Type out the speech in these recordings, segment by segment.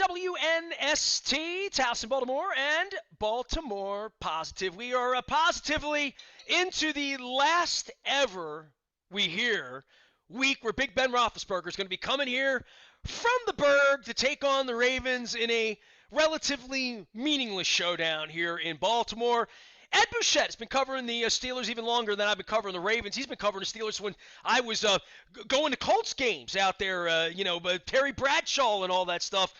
WNST, Towson, Baltimore, and Baltimore Positive. We are positively into the last ever, we hear, week where Big Ben Roethlisberger is going to be coming here from the Berg to take on the Ravens in a relatively meaningless showdown here in Baltimore. Ed Bouchette has been covering the Steelers even longer than I've been covering the Ravens. He's been covering the Steelers when I was going to Colts games out there, Terry Bradshaw and all that stuff.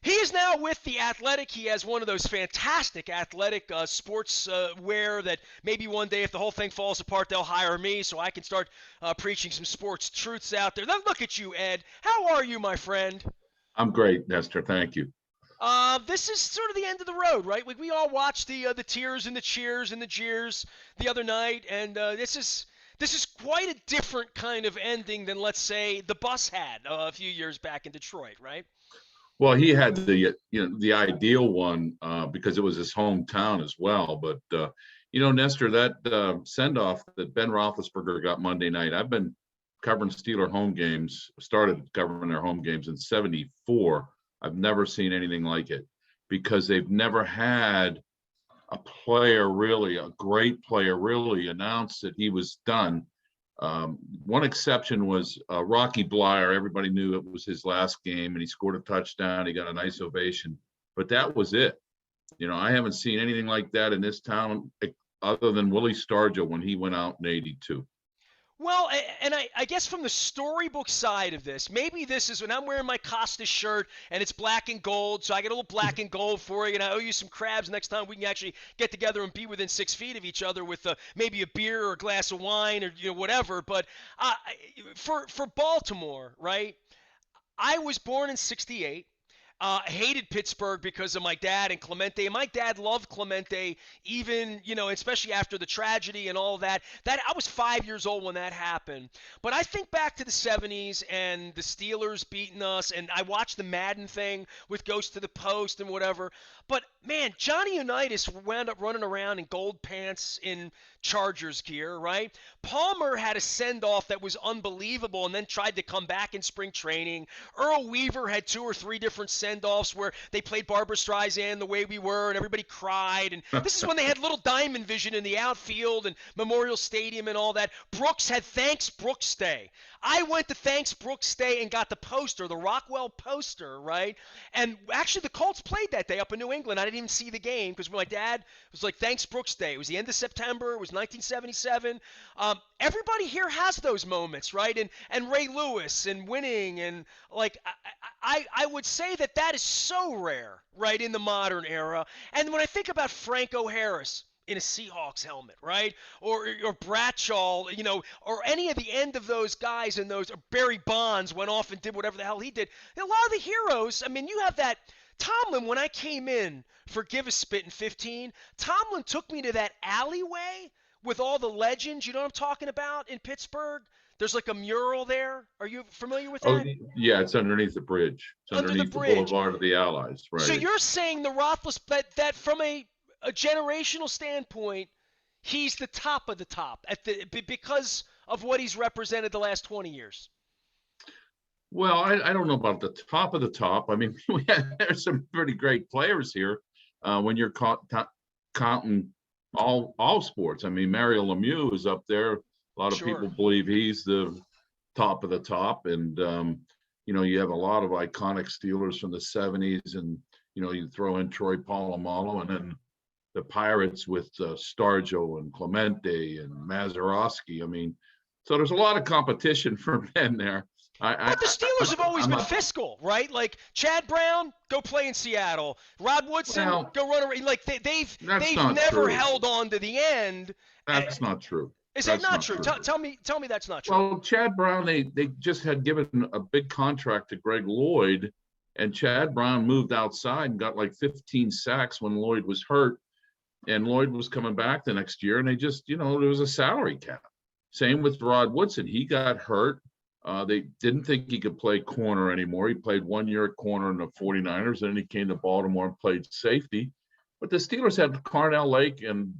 He is now with The Athletic. He has one of those fantastic athletic sports wear that maybe one day if the whole thing falls apart, they'll hire me so I can start preaching some sports truths out there. Then look at you, Ed. How are you, my friend? I'm great, Nestor. Thank you. This is sort of the end of the road, right? We all watched the tears and the cheers and the jeers the other night, and this is quite a different kind of ending than, let's say, the Bus had a few years back in Detroit, right? Well, he had the ideal one because it was his hometown as well. But Nestor, that send off that Ben Roethlisberger got Monday night. I've been covering Steeler home games. Started covering their home games in '74. I've never seen anything like it because they've never had a player really, a great player really announce that he was done. One exception was Rocky Blyer. Everybody knew it was his last game, and he scored a touchdown. He got a nice ovation, but that was it. I haven't seen anything like that in this town other than Willie Stargell when he went out in '82. Well, and I guess from the storybook side of this, maybe this is when I'm wearing my Costa shirt and it's black and gold, so I get a little black and gold for you, and I owe you some crabs next time we can actually get together and be within 6 feet of each other with maybe a beer or a glass of wine or whatever. But for Baltimore, right? I was born in '68. Hated Pittsburgh because of my dad and Clemente. And my dad loved Clemente, even, especially after the tragedy and all that. I was 5 years old when that happened. But I think back to the '70s and the Steelers beating us, and I watched the Madden thing with Ghost to the Post and whatever. But, man, Johnny Unitas wound up running around in gold pants in Chargers gear, right? Palmer had a send-off that was unbelievable and then tried to come back in spring training. Earl Weaver had 2 or 3 different send-offs where they played Barbra Streisand The Way We Were and everybody cried. And this is when they had little diamond vision in the outfield and Memorial Stadium and all that. Brooks had Thanks Brooks Day. I went to Thanks Brooks Day and got the poster, the Rockwell poster, right? And actually the Colts played that day up in New England. I didn't even see the game because my dad was like, Thanks Brooks Day. It was the end of September. It was 1977. Everybody here has those moments, right? And Ray Lewis and winning and like I would say that is so rare, right, in the modern era. And when I think about Franco Harris in a Seahawks helmet, right? Or Bradshaw, or any of the end of those guys and those, or Barry Bonds went off and did whatever the hell he did. A lot of the heroes, I mean, you have that. Tomlin, when I came in for Give a Spit in '15, Tomlin took me to that alleyway with all the legends. You know what I'm talking about in Pittsburgh? There's like a mural there. Are you familiar with Oh, that? yeah, it's underneath the bridge. It's Under the underneath the bridge. Boulevard of the Allies, right? So you're saying the Roethlisberger, that from a generational standpoint, he's the top of the top because of what he's represented the last 20 years. Well, I don't know about the top of the top. I mean, there's some pretty great players here when you're counting all sports. I mean, Mario Lemieux is up there. A lot of people believe he's the top of the top. And, you have a lot of iconic Steelers from the '70s. And, you throw in Troy Polamalu and then the Pirates with Stargell and Clemente and Mazeroski. I mean, so there's a lot of competition for men there. But the Steelers have always been fiscal, right? Like Chad Brown, go play in Seattle. Rod Woodson, go run around. Like they've never held on to the end. That's not true. Is that not true? Tell me that's not true. Well, Chad Brown, they just had given a big contract to Greg Lloyd, and Chad Brown moved outside and got like 15 sacks when Lloyd was hurt, and Lloyd was coming back the next year, and they just, there was a salary cap. Same with Rod Woodson. He got hurt. They didn't think he could play corner anymore. He played 1 year at corner in the 49ers, and then he came to Baltimore and played safety. But the Steelers had Carnell Lake and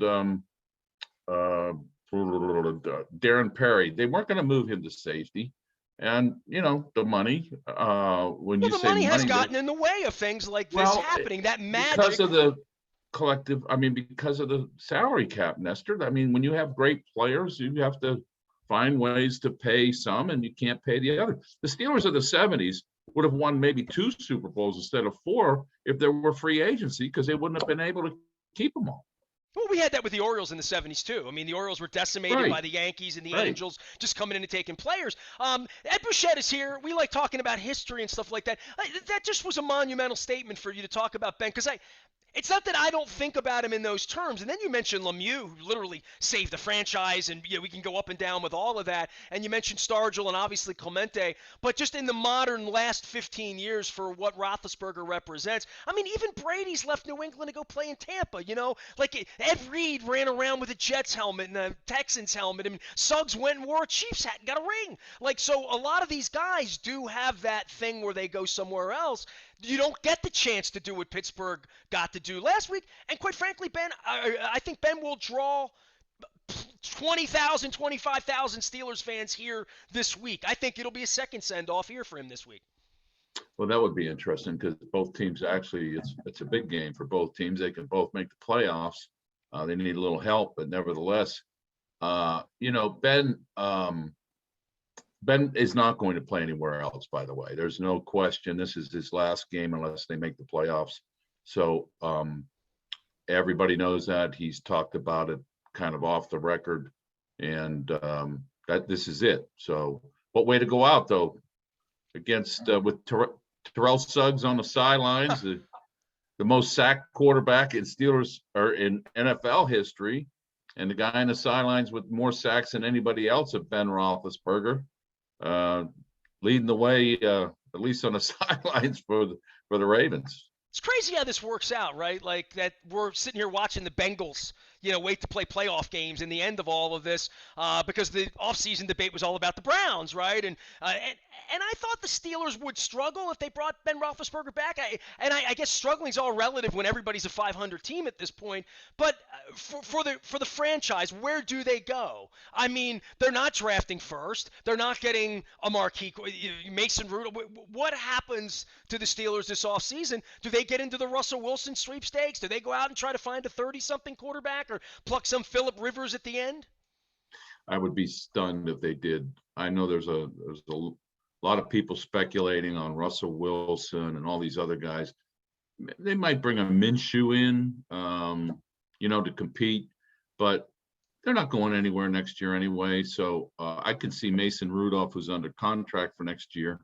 Darren Perry. They weren't going to move him to safety. And, the money, when Well, you the say money has money, gotten in the way of things like this well, happening. That because magic. of the because of the salary cap, Nestor. I mean, when you have great players, you have to find ways to pay some and you can't pay the other. The Steelers of the 70s would have won maybe 2 Super Bowls instead of 4 if there were free agency, because they wouldn't have been able to keep them all. Well, we had that with the Orioles in the 70s, too. I mean, the Orioles were decimated by Right, the Yankees and the right. Angels just coming in and taking players. Ed Bouchette is here. We like talking about history and stuff like that. That just was a monumental statement for you to talk about, Ben, because it's not that I don't think about him in those terms. And then you mentioned Lemieux, who literally saved the franchise, and we can go up and down with all of that. And you mentioned Stargell and obviously Clemente. But just in the modern last 15 years for what Roethlisberger represents, I mean, even Brady's left New England to go play in Tampa. Like Ed Reed ran around with a Jets helmet and a Texans helmet, and Suggs went and wore a Chiefs hat and got a ring. Like, so a lot of these guys do have that thing where they go somewhere else. You don't get the chance to do what Pittsburgh got to do last week. And quite frankly, Ben, I think Ben will draw 20,000, 25,000 Steelers fans here this week. I think it'll be a second send-off here for him this week. Well, that would be interesting because both teams actually, it's a big game for both teams. They can both make the playoffs. They need a little help, but nevertheless, Ben is not going to play anywhere else, by the way. There's no question. This is his last game unless they make the playoffs. So everybody knows that. He's talked about it kind of off the record, and that this is it. So what way to go out, though, against with Terrell Suggs on the sidelines, the most sacked quarterback in Steelers or in NFL history, and the guy on the sidelines with more sacks than anybody else of Ben Roethlisberger. Leading the way, at least on the sidelines for the Ravens. It's crazy how this works out, right? Like that we're sitting here watching the Bengals, wait to play playoff games in the end of all of this because the offseason debate was all about the Browns, right? And I thought the Steelers would struggle if they brought Ben Roethlisberger back. I guess struggling is all relative when everybody's a 500 team at this point. But for the franchise, where do they go? I mean, they're not drafting first. They're not getting a marquee Mason Rudolph. What happens to the Steelers this offseason? Do they get into the Russell Wilson sweepstakes? Do they go out and try to find a 30-something quarterback or pluck some Phillip Rivers at the end? I would be stunned if they did. I know there's a lot of people speculating on Russell Wilson and all these other guys. They might bring a Minshew in, to compete, but they're not going anywhere next year anyway. So I could see Mason Rudolph, who's under contract for next year,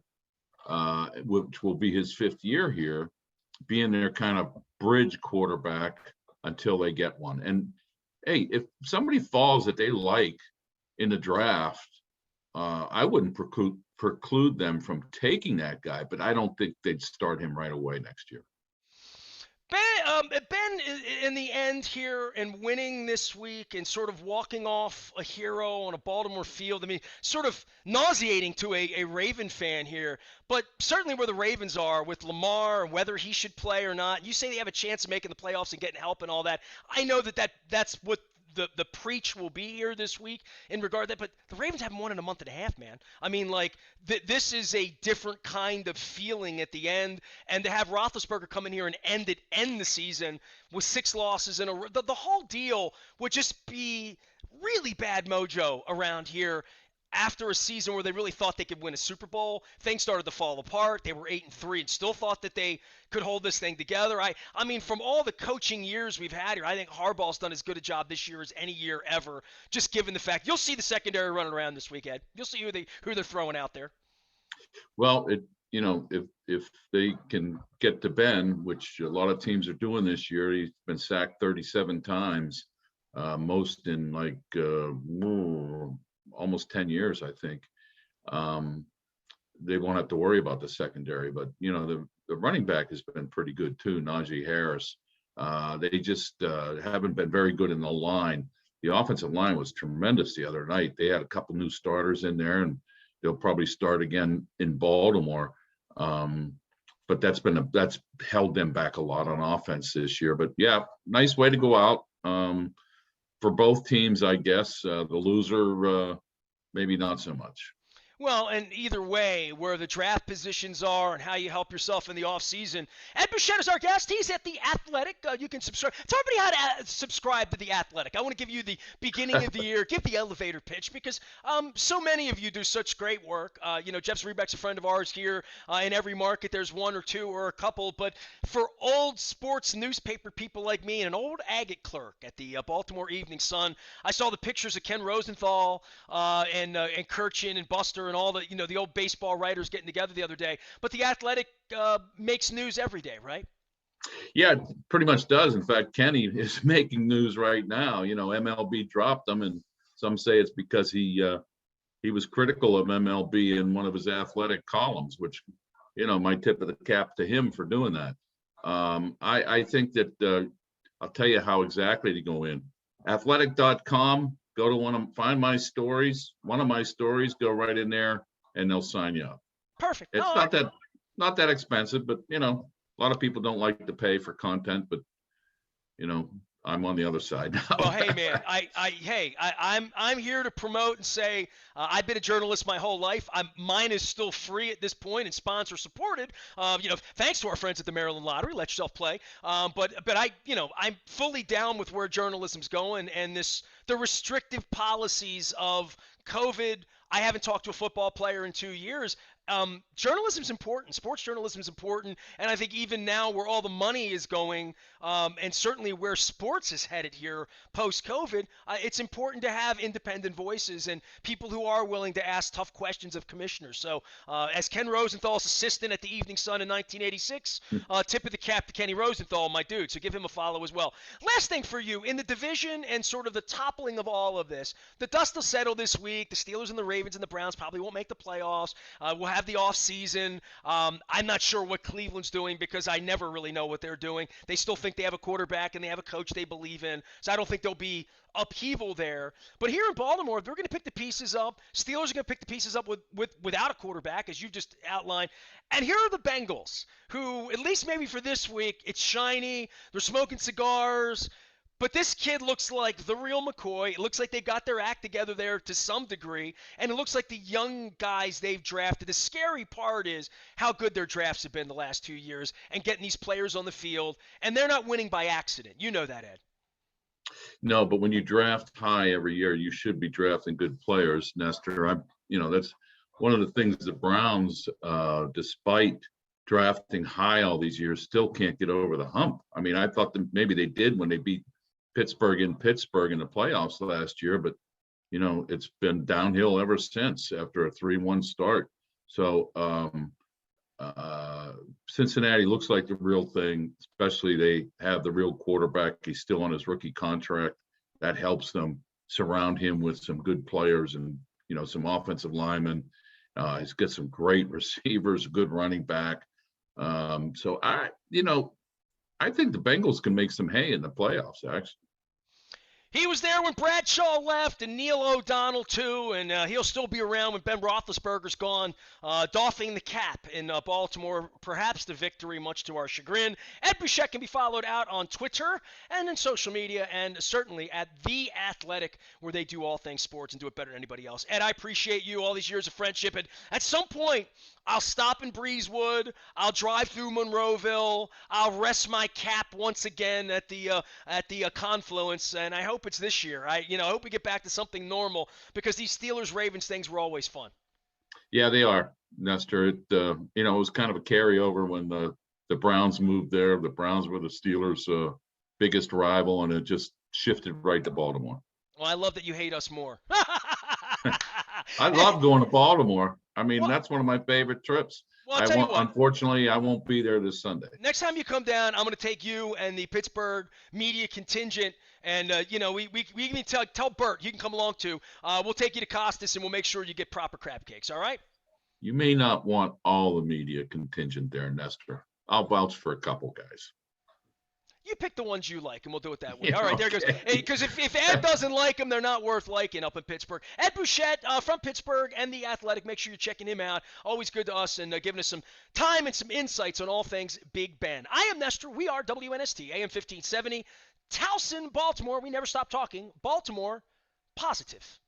which will be his 5th year here, being their kind of bridge quarterback until they get one. And hey, if somebody falls that they like in the draft, I wouldn't preclude them from taking that guy, but I don't think they'd start him right away next year. Ben, in the end here and winning this week and sort of walking off a hero on a Baltimore field, I mean, sort of nauseating to a Raven fan here, but certainly where the Ravens are with Lamar and whether he should play or not. You say they have a chance of making the playoffs and getting help and all that. I know that's what the preach will be here this week in regard to that, but the Ravens haven't won in a month and a half, man. I mean, like, this is a different kind of feeling at the end, and to have Roethlisberger come in here and end the season with 6 losses in a row, the whole deal would just be really bad mojo around here. After a season where they really thought they could win a Super Bowl, things started to fall apart. They were 8-3 and still thought that they could hold this thing together. I mean, from all the coaching years we've had here, I think Harbaugh's done as good a job this year as any year ever. Just given the fact, you'll see the secondary running around this week, Ed. You'll see who they're throwing out there. Well, if they can get to Ben, which a lot of teams are doing this year, he's been sacked 37 times, most in like almost 10 years, I think. They won't have to worry about the secondary, but the running back has been pretty good too, Najee Harris. They just haven't been very good in the line. The offensive line was tremendous the other night. They had a couple new starters in there, and they'll probably start again in Baltimore. But that's held them back a lot on offense this year. But yeah, nice way to go out. For both teams, I guess. The loser, maybe not so much. Well, and either way, where the draft positions are and how you help yourself in the offseason. Ed Bouchette is our guest. He's at The Athletic. You can subscribe. Tell everybody how to subscribe to The Athletic. I want to give you the beginning of the year, give the elevator pitch, because so many of you do such great work. Jeff Zrebeck's a friend of ours here. In every market, there's one or two or a couple. But for old sports newspaper people like me and an old agate clerk at the Baltimore Evening Sun, I saw the pictures of Ken Rosenthal and Kirchin and Buster and all the old baseball writers getting together the other day. But The Athletic makes news every day, right? Yeah, it pretty much does. In fact, Kenny is making news right now. MLB dropped him, and some say it's because he was critical of MLB in one of his athletic columns, which, my tip of the cap to him for doing that. I think that I'll tell you how exactly to go in. Athletic.com. Go to find my stories. One of my stories, go right in there, and they'll sign you up. Perfect. It's not that expensive, but a lot of people don't like to pay for content, but I'm on the other side now. Well, hey man, I'm here to promote and say I've been a journalist my whole life. Mine is still free at this point and sponsor supported. Thanks to our friends at the Maryland Lottery. Let yourself play. But I'm fully down with where journalism's going and the restrictive policies of COVID. I haven't talked to a football player in 2 years. Journalism's important. Sports journalism is important. And I think even now where all the money is going, and certainly where sports is headed here post-COVID, it's important to have independent voices and people who are willing to ask tough questions of commissioners. So as Ken Rosenthal's assistant at the Evening Sun in 1986, tip of the cap to Kenny Rosenthal, my dude. So give him a follow as well. Last thing for you, in the division and sort of the toppling of all of this, the dust will settle this week. The Steelers and the Ravens and the Browns probably won't make the playoffs. We'll have the offseason. I'm not sure what Cleveland's doing because I never really know what they're doing. They still think they have a quarterback and they have a coach they believe in. So I don't think there'll be upheaval there. But here in Baltimore, they're going to pick the pieces up. Steelers are going to pick the pieces up without a quarterback, as you've just outlined. And here are the Bengals, who, at least maybe for this week, it's shiny. They're smoking cigars. But this kid looks like the real McCoy. It looks like they got their act together there to some degree. And it looks like the young guys they've drafted. The scary part is how good their drafts have been the last 2 years and getting these players on the field. And they're not winning by accident. You know that, Ed. No, but when you draft high every year, you should be drafting good players, Nestor. That's one of the things the Browns, despite drafting high all these years, still can't get over the hump. I mean, I thought that maybe they did when they beat Pittsburgh in the playoffs last year, but it's been downhill ever since after a 3-1 start. So Cincinnati looks like the real thing, especially they have the real quarterback. He's still on his rookie contract. That helps them surround him with some good players and some offensive linemen. He's got some great receivers, good running back. So I think the Bengals can make some hay in the playoffs, actually. He was there when Bradshaw left and Neil O'Donnell too, and he'll still be around when Ben Roethlisberger's gone, doffing the cap in Baltimore, perhaps the victory, much to our chagrin. Ed Bouchette can be followed out on Twitter and in social media, and certainly at The Athletic, where they do all things sports and do it better than anybody else. Ed, I appreciate you, all these years of friendship, and at some point, I'll stop in Breezewood. I'll drive through Monroeville. I'll rest my cap once again at the confluence, and I hope it's this year. I hope we get back to something normal because these Steelers-Ravens things were always fun. Yeah, they are, Nestor. It was kind of a carryover when the Browns moved there. The Browns were the Steelers' biggest rival, and it just shifted right to Baltimore. Well, I love that you hate us more. I love going to Baltimore. I mean, that's one of my favorite trips. Well, unfortunately, I won't be there this Sunday. Next time you come down, I'm going to take you and the Pittsburgh media contingent, and we can tell Bert you can come along too. We'll take you to Costas, and we'll make sure you get proper crab cakes. All right? You may not want all the media contingent there, Nestor. I'll vouch for a couple guys. You pick the ones you like, and we'll do it that way. Yeah, all right, there goes. Because if Ed doesn't like them, they're not worth liking up in Pittsburgh. Ed Bouchette from Pittsburgh and The Athletic. Make sure you're checking him out. Always good to us and giving us some time and some insights on all things Big Ben. I am Nestor. We are WNST, AM 1570. Towson, Baltimore. We never stop talking. Baltimore, positive.